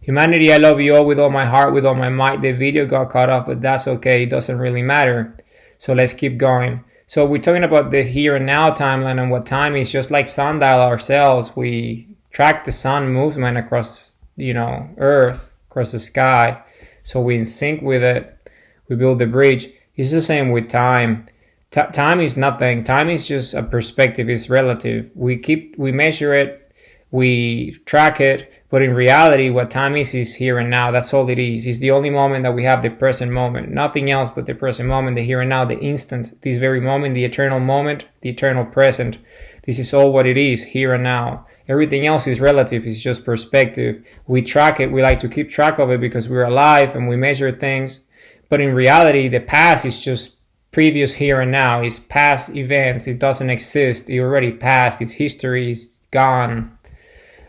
Humanity, I love you all with all my heart, with all my might. The video got cut off, but that's okay. It doesn't really matter. So let's keep going. So we're talking about the here and now timeline and what time is. Just like sundial ourselves, we track the sun movement across, Earth, across the sky. So we're in sync with it. We build the bridge. It's the same with time. Time is nothing. Time is just a perspective. It's relative. We measure it, we track it, but in reality, what time is here and now. That's all it is. It's the only moment that we have, the present moment. Nothing else but the present moment, the here and now, the instant, this very moment, the eternal present. This is all what it is, here and now. Everything else is relative. It's just perspective. We track it. We like to keep track of it because we're alive and we measure things. But in reality, the past is just previous here and now. It's past events. It doesn't exist. It already passed. It's history. It's gone.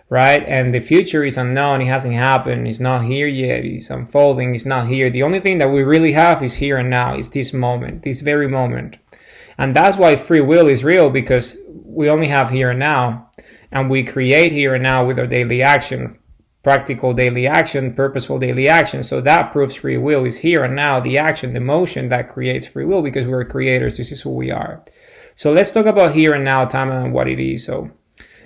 Right? And the future is unknown. It hasn't happened. It's not here yet. It's unfolding. It's not here. The only thing that we really have is here and now. It's this moment, this very moment. And that's why free will is real, because we only have here and now. And we create here and now with our daily action, practical daily action, purposeful daily action. So that proves free will is here and now, the action, the motion that creates free will, because we're creators. This is who we are. So let's talk about here and now time and what it is. So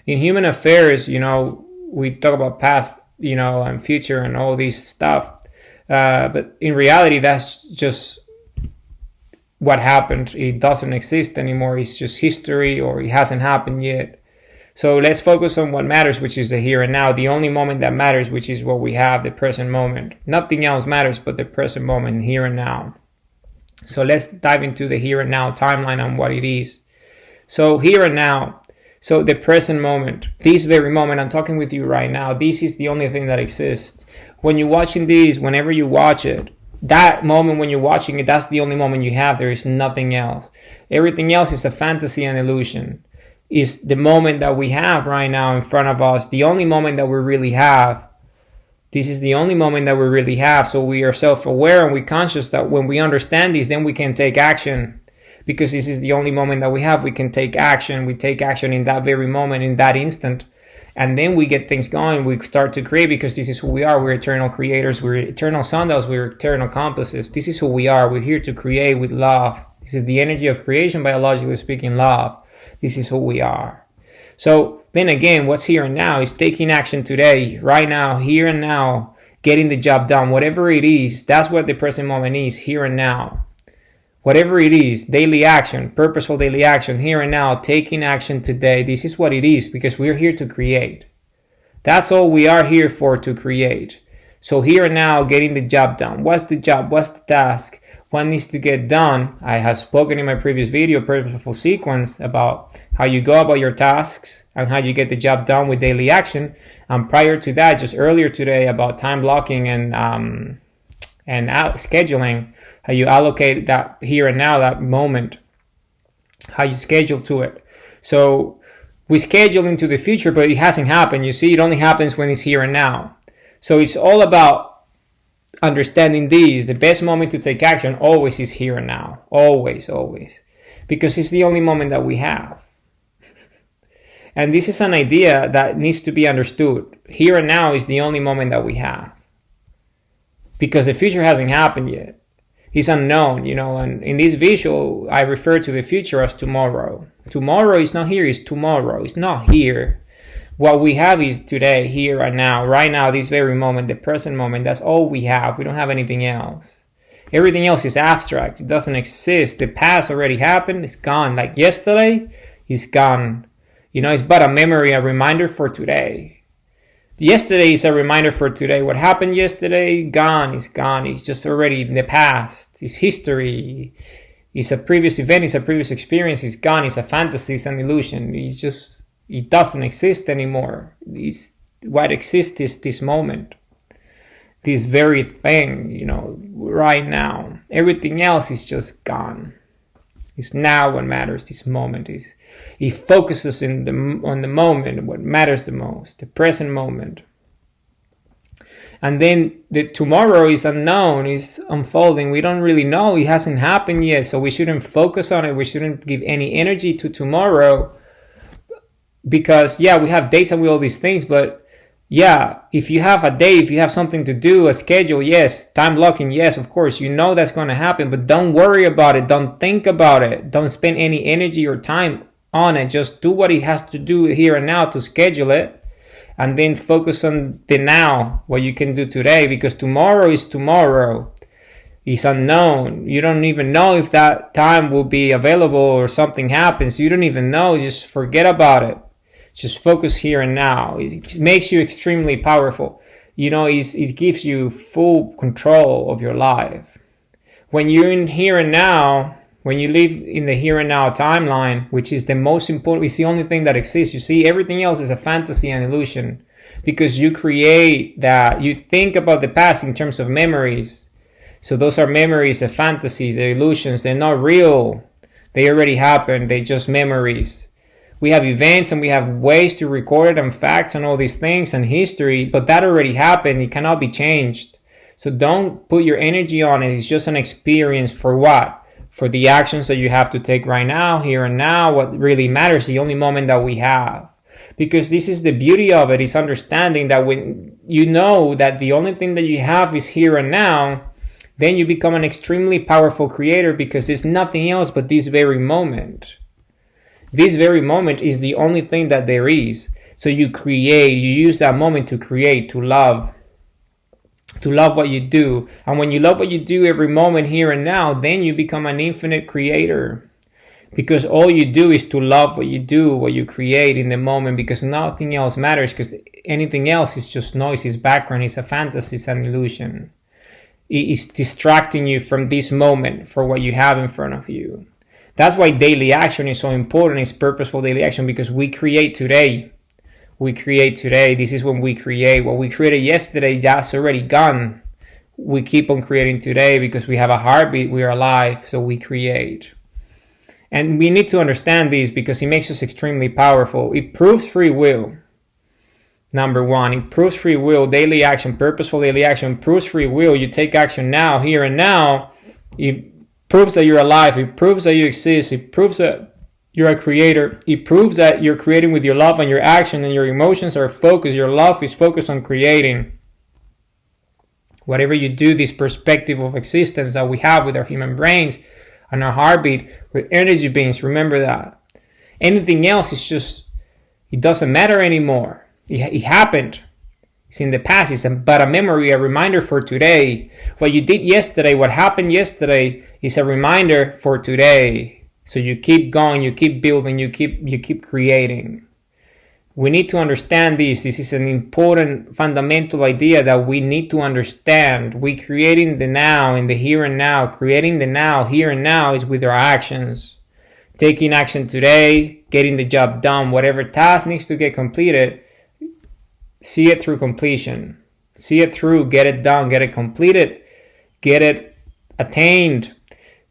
in human affairs, we talk about past, and future and all this stuff. But in reality, that's just what happened. It doesn't exist anymore. It's just history, or it hasn't happened yet. So let's focus on what matters, which is the here and now, the only moment that matters, which is what we have, the present moment. Nothing else matters but the present moment, here and now. So let's dive into the here and now timeline and what it is. So here and now, so the present moment, this very moment I'm talking with you right now, this is the only thing that exists. When you're watching this, whenever you watch it, that moment when you're watching it, that's the only moment you have. There is nothing else. Everything else is a fantasy and illusion. Is the moment that we have right now in front of us, the only moment that we really have. This is the only moment that we really have. So we are self-aware and we're conscious that when we understand this, then we can take action. Because this is the only moment that we have, we can take action. We take action in that very moment, in that instant. And then we get things going. We start to create, because this is who we are. We're eternal creators. We're eternal sundials. We're eternal compasses. This is who we are. We're here to create with love. This is the energy of creation, biologically speaking, love. This is who we are. So then again, what's here and now is taking action today, right now, here and now, getting the job done. Whatever it is, that's what the present moment is, here and now. Whatever it is, daily action, purposeful daily action, here and now, taking action today. This is what it is, because we're here to create. That's all we are here for, to create. So here and now, getting the job done. What's the job? What's the task? What needs to get done? I have spoken in my previous video, Purposeful Sequence, about how you go about your tasks and how you get the job done with daily action. And prior to that, just earlier today, about time blocking and scheduling, how you allocate that here and now, that moment, how you schedule to it. So we schedule into the future, but it hasn't happened. You see, it only happens when it's here and now. So it's all about understanding these. The best moment to take action always is here and now. Always, always. Because it's the only moment that we have. And this is an idea that needs to be understood. Here and now is the only moment that we have. Because the future hasn't happened yet. It's unknown, and in this visual, I refer to the future as tomorrow. Tomorrow is not here, it's tomorrow. It's not here. What we have is today, here and now, right now, this very moment, the present moment. That's all we have. We don't have anything else. Everything else is abstract. It doesn't exist. The past already happened. It's gone. Like yesterday, it's gone. It's but a memory, a reminder for today. Yesterday is a reminder for today. What happened yesterday, gone. It's gone. It's just already in the past. It's history. It's a previous event. It's a previous experience. It's gone. It's a fantasy. It's an illusion. It doesn't exist anymore. What exists is this moment. This very thing, right now. Everything else is just gone. It's now what matters. This moment it focuses on the moment, what matters the most, the present moment. And then the tomorrow is unknown, is unfolding. We don't really know. It hasn't happened yet, so we shouldn't focus on it. We shouldn't give any energy to tomorrow, because we have dates and all these things, but Yeah, if you have a day, if you have something to do, a schedule, yes. Time blocking, yes, of course. You know that's going to happen, but don't worry about it. Don't think about it. Don't spend any energy or time on it. Just do what it has to do here and now to schedule it. And then focus on the now, what you can do today, because tomorrow is tomorrow. It's unknown. You don't even know if that time will be available or something happens. You don't even know. Just forget about it. Just focus here and now. It makes you extremely powerful. It gives you full control of your life. When you're in here and now, when you live in the here and now timeline, which is the most important, it's the only thing that exists. You see, everything else is a fantasy and illusion because you create that. You think about the past in terms of memories. So those are memories, the fantasies, the illusions. They're not real. They already happened. They're just memories. We have events and we have ways to record it and facts and all these things and history, but that already happened. It cannot be changed. So don't put your energy on it. It's just an experience for what? For the actions that you have to take right now, here and now. What really matters, the only moment that we have. Because this is the beauty of it, is understanding that when you know that the only thing that you have is here and now, then you become an extremely powerful creator because there's nothing else but this very moment. This very moment is the only thing that there is. So you create, you use that moment to create, to love what you do. And when you love what you do every moment here and now, then you become an infinite creator. Because all you do is to love what you do, what you create in the moment, because nothing else matters, because anything else is just noise, is background, is a fantasy, it's an illusion. It is distracting you from this moment for what you have in front of you. That's why daily action is so important. It's purposeful daily action because we create today. We create today. This is when we create. What we created yesterday, that's already gone. We keep on creating today because we have a heartbeat. We are alive, so we create. And we need to understand this because it makes us extremely powerful. It proves free will. Number one, it proves free will. Daily action, purposeful daily action proves free will. You take action now, here and now. It proves that you're alive. It proves that you exist. It proves that you're a creator. It proves that you're creating with your love and your action and your emotions are focused. Your love is focused on creating. Whatever you do, this perspective of existence that we have with our human brains and our heartbeat, we're energy beings. Remember that. Anything else is just, it doesn't matter anymore. It happened. It's in the past. It's but a memory, a reminder for today. What you did yesterday, what happened yesterday, is a reminder for today. So you keep going, you keep building, you keep creating. We need to understand this. This is an important fundamental idea that we need to understand. We creating the now, in the here and now. Creating the now, here and now, is with our actions. Taking action today, getting the job done, whatever task needs to get completed. See it through completion. See it through, get it done, get it completed, get it attained,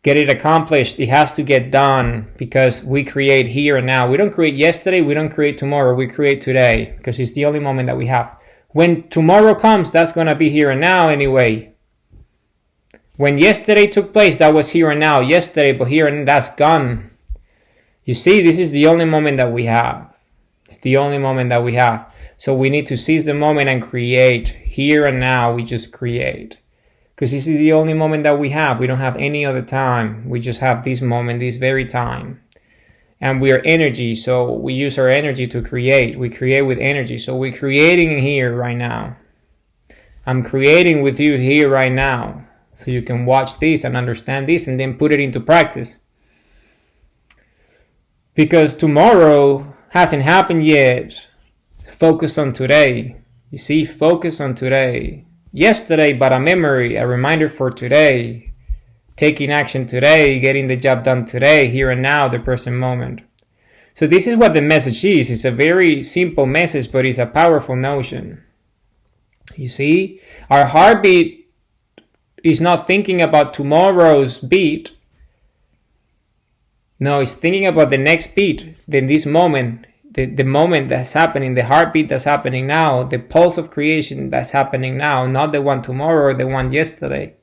get it accomplished. It has to get done because we create here and now. We don't create yesterday, we don't create tomorrow, we create today because it's the only moment that we have. When tomorrow comes, that's going to be here and now anyway. When yesterday took place, that was here and now. Yesterday, but here and that's gone. You see, this is the only moment that we have. It's the only moment that we have. So we need to seize the moment and create. Here and now, we just create. Because this is the only moment that we have. We don't have any other time. We just have this moment, this very time. And we are energy, so we use our energy to create. We create with energy. So we're creating here right now. I'm creating with you here right now. So you can watch this and understand this and then put it into practice. Because tomorrow hasn't happened yet. Focus on today. You see, focus on today. Yesterday, but a memory, a reminder for today. Taking action today, getting the job done today, here and now, the present moment. So this is what the message is. It's a very simple message, but it's a powerful notion. You see, our heartbeat is not thinking about tomorrow's beat. No, it's thinking about the next beat, then this moment, the moment that's happening, the heartbeat that's happening now, the pulse of creation that's happening now, not the one tomorrow or the one yesterday.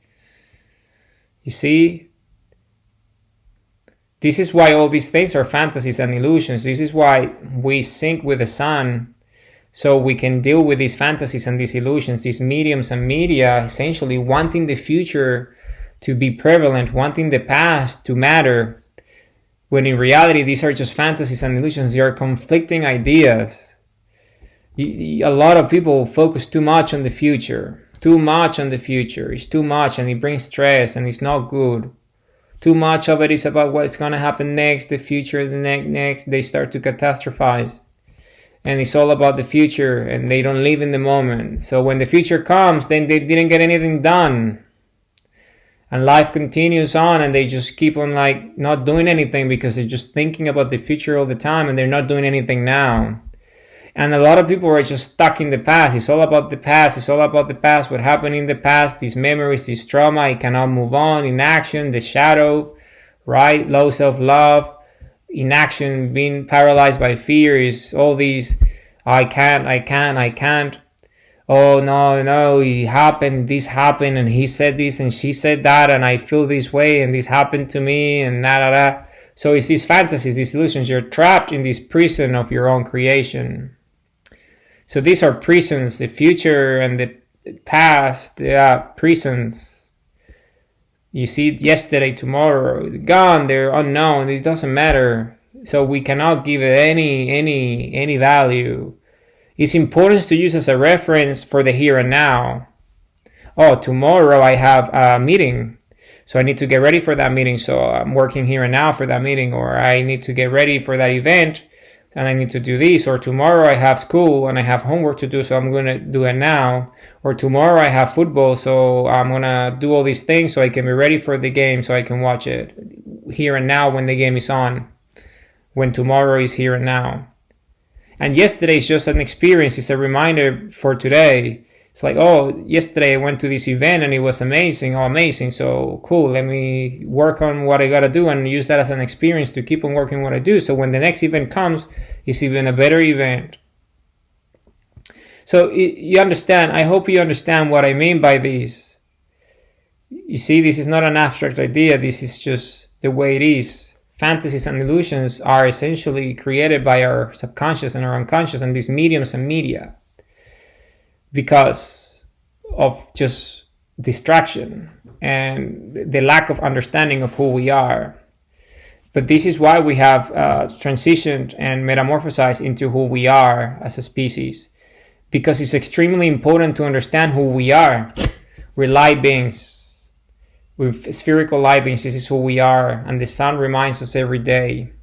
You see? This is why all these things are fantasies and illusions. This is why we sync with the sun. So we can deal with these fantasies and these illusions, these mediums and media, essentially wanting the future to be prevalent, wanting the past to matter, when in reality these are just fantasies and illusions. They are conflicting ideas. A lot of people focus too much on the future. Too much on the future. It's too much, and it brings stress, and it's not good. Too much of it is about what's going to happen next, the future, the next. They start to catastrophize. And it's all about the future, and they don't live in the moment. So when the future comes, then they didn't get anything done. And life continues on, and they just keep on like not doing anything because they're just thinking about the future all the time, and they're not doing anything now. And a lot of people are just stuck in the past. It's all about the past. It's all about the past. What happened in the past, these memories, this trauma, it cannot move on. Inaction, the shadow, right? Low self-love, inaction, being paralyzed by fear is all these, I can't. Oh, no, it happened, this happened, and he said this, and she said that, and I feel this way, and this happened to me, and da. So it's these fantasies, these illusions. You're trapped in this prison of your own creation. So these are prisons, the future and the past, they are prisons. You see it yesterday, tomorrow, gone, they're unknown, it doesn't matter. So we cannot give it any value. It's important to use as a reference for the here and now. Oh, tomorrow I have a meeting, so I need to get ready for that meeting. So I'm working here and now for that meeting, or I need to get ready for that event, and I need to do this. Or tomorrow I have school and I have homework to do, so I'm going to do it now. Or tomorrow I have football, so I'm going to do all these things so I can be ready for the game, so I can watch it here and now when the game is on, when tomorrow is here and now. And yesterday is just an experience. It's a reminder for today. It's like, oh, yesterday I went to this event and it was amazing. Oh, amazing. So cool. Let me work on what I got to do and use that as an experience to keep on working what I do. So when the next event comes, it's even a better event. So you understand. I hope you understand what I mean by this. You see, this is not an abstract idea. This is just the way it is. Fantasies and illusions are essentially created by our subconscious and our unconscious and these mediums and media because of just distraction and the lack of understanding of who we are. But this is why we have transitioned and metamorphosized into who we are as a species, because it's extremely important to understand who we are. We're light beings. With spherical light beings, this is who we are, and the sun reminds us every day.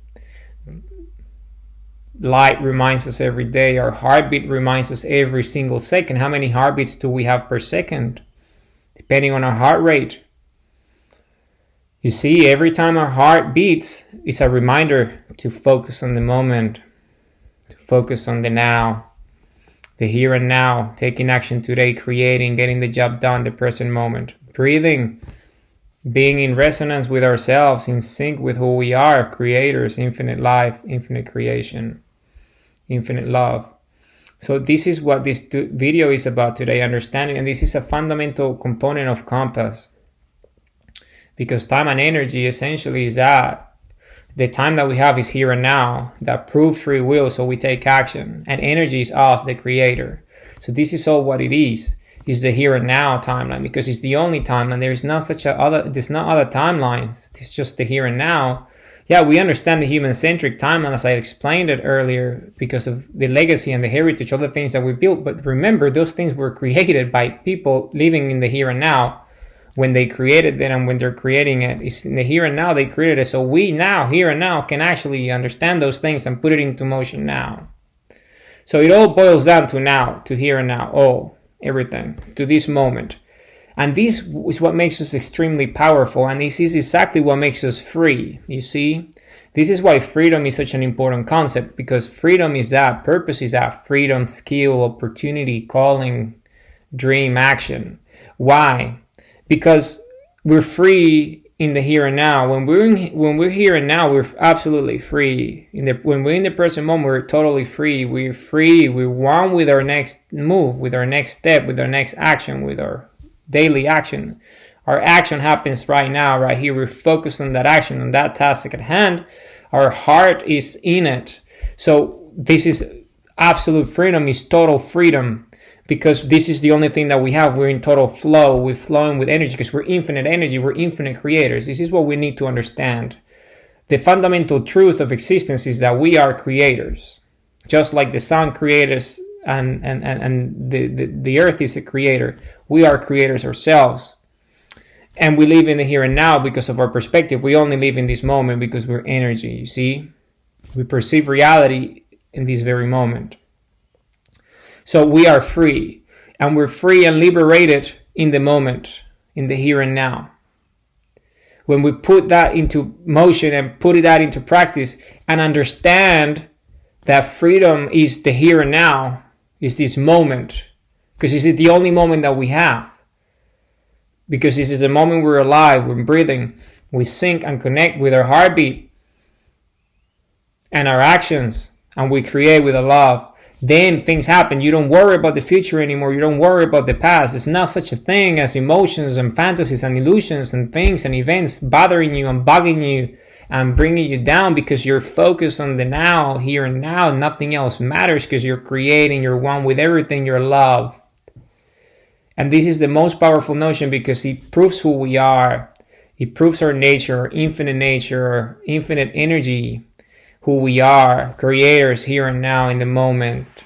Light reminds us every day. Our heartbeat reminds us every single second. How many heartbeats do we have per second? Depending on our heart rate. You see, every time our heart beats, it's a reminder to focus on the moment, to focus on the now, the here and now, taking action today, creating, getting the job done, the present moment, breathing, being in resonance with ourselves, in sync with who we are, creators, infinite life, infinite creation, infinite love. So this is what this video is about today, understanding, and this is a fundamental component of Compass, because time and energy essentially is that the time that we have is here and now, that proves free will, so we take action, and energy is us, the creator. So this is all what it is the here and now timeline, because it's the only timeline. There's not there's not other timelines. It's just the here and now. Yeah, we understand the human-centric timeline as I explained it earlier because of the legacy and the heritage, all the things that we built. But remember, those things were created by people living in the here and now when they created it, and when they're creating it, it's in the here and now they created it. So we now, here and now, can actually understand those things and put it into motion now. So it all boils down to now, to here and now, everything, to this moment. And this is what makes us extremely powerful, and this is exactly what makes us free. You see, this is why freedom is such an important concept, because freedom is that, purpose is that, freedom, skill, opportunity, calling, dream, action. Why? Because we're free in the here and now. When we're here and now, we're absolutely free. When we're in the present moment, we're totally free. We're free. We're one with our next move, with our next step, with our next action, with our daily action. Our action happens right now, right here. We're focused on that action, on that task at hand. Our heart is in it. So this is absolute freedom is total freedom, because this is the only thing that we have. We're in total flow. We're flowing with energy because we're infinite energy. We're infinite creators. This is what we need to understand. The fundamental truth of existence is that we are creators. Just like the sun creators and the earth is a creator. We are creators ourselves. And we live in the here and now because of our perspective. We only live in this moment because we're energy, you see? We perceive reality in this very moment. So we are free, and we're free and liberated in the moment, in the here and now. When we put that into motion and put that into practice and understand that freedom is the here and now, is this moment, because this is the only moment that we have. Because this is a moment we're alive, we're breathing, we sync and connect with our heartbeat and our actions, and we create with a love. Then things happen. You don't worry about the future anymore. You don't worry about the past. It's not such a thing as emotions and fantasies and illusions and things and events bothering you and bugging you and bringing you down, because you're focused on the now, here and now. Nothing else matters because you're creating. You're one with everything. You're love. And this is the most powerful notion because it proves who we are. It proves our nature, our infinite energy, who we are, creators here and now in the moment.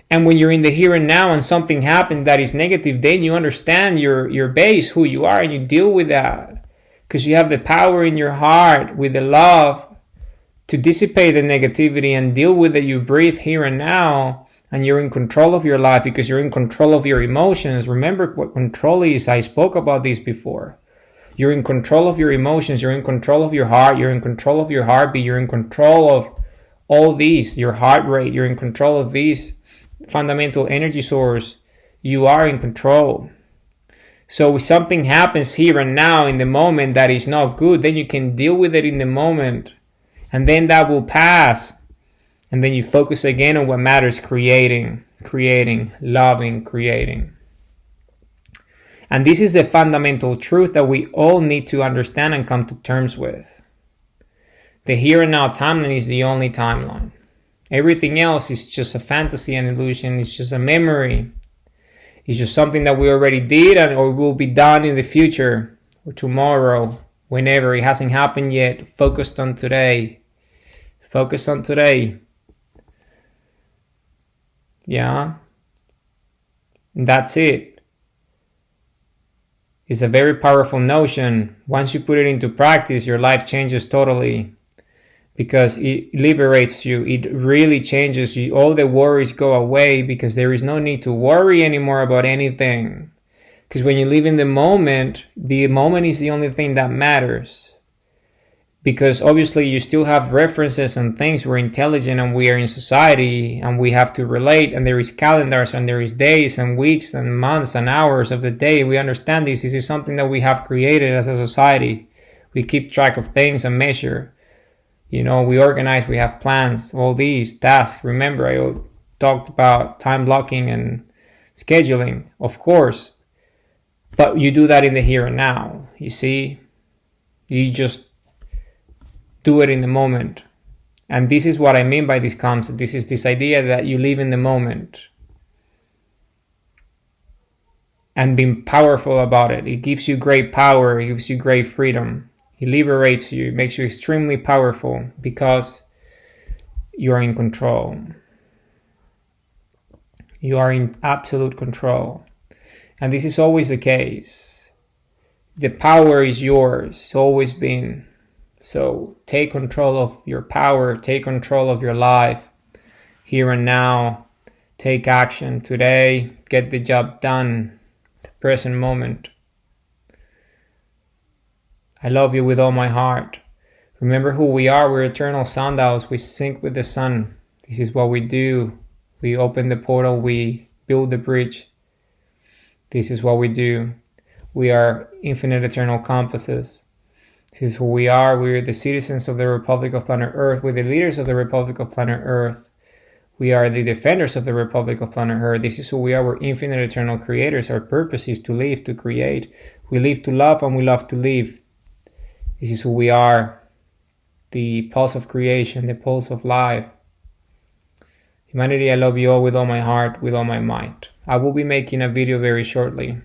And when you're in the here and now and something happens that is negative, then you understand your base, who you are, and you deal with that. Because you have the power in your heart with the love to dissipate the negativity and deal with it. You breathe here and now, and you're in control of your life because you're in control of your emotions. Remember what control is. I spoke about this before. You're in control of your emotions. You're in control of your heart. You're in control of your heartbeat. You're in control of all these, your heart rate. You're in control of these fundamental energy source. You are in control. So if something happens here and now in the moment that is not good, then you can deal with it in the moment. And then that will pass. And then you focus again on what matters, creating, loving, creating. And this is the fundamental truth that we all need to understand and come to terms with. The here and now timeline is the only timeline. Everything else is just a fantasy and illusion. It's just a memory. It's just something that we already did or will be done in the future or tomorrow, whenever. It hasn't happened yet. Focused on today. Focus on today. Yeah. And that's it. It's a very powerful notion. Once you put it into practice, your life changes totally because it liberates you. It really changes you. All the worries go away because there is no need to worry anymore about anything. Because when you live in the moment is the only thing that matters. Because obviously you still have references and things. We're intelligent and we are in society and we have to relate, and there is calendars and there is days and weeks and months and hours of the day. We understand this. This is something that we have created as a society. We keep track of things and measure. We organize, we have plans, all these tasks. Remember, I talked about time blocking and scheduling, of course. But you do that in the here and now. You see, you just do it in the moment. And this is what I mean by this concept. This is this idea that you live in the moment and being powerful about it. It gives you great power. It gives you great freedom. It liberates you. It makes you extremely powerful because you are in control. You are in absolute control. And this is always the case. The power is yours. It's always been. So take control of your power, take control of your life, here and now. Take action today, get the job done, the present moment. I love you with all my heart. Remember who we are. We're eternal sundials. We sync with the sun. This is what we do. We open the portal, we build the bridge. This is what we do. We are infinite eternal compasses. This is who we are. We are the citizens of the Republic of Planet Earth. We're the leaders of the Republic of Planet Earth. We are the defenders of the Republic of Planet Earth. This is who we are. We're infinite eternal creators. Our purpose is to live, to create. We live to love and we love to live. This is who we are. The pulse of creation, the pulse of life. Humanity, I love you all with all my heart, with all my might. I will be making a video very shortly.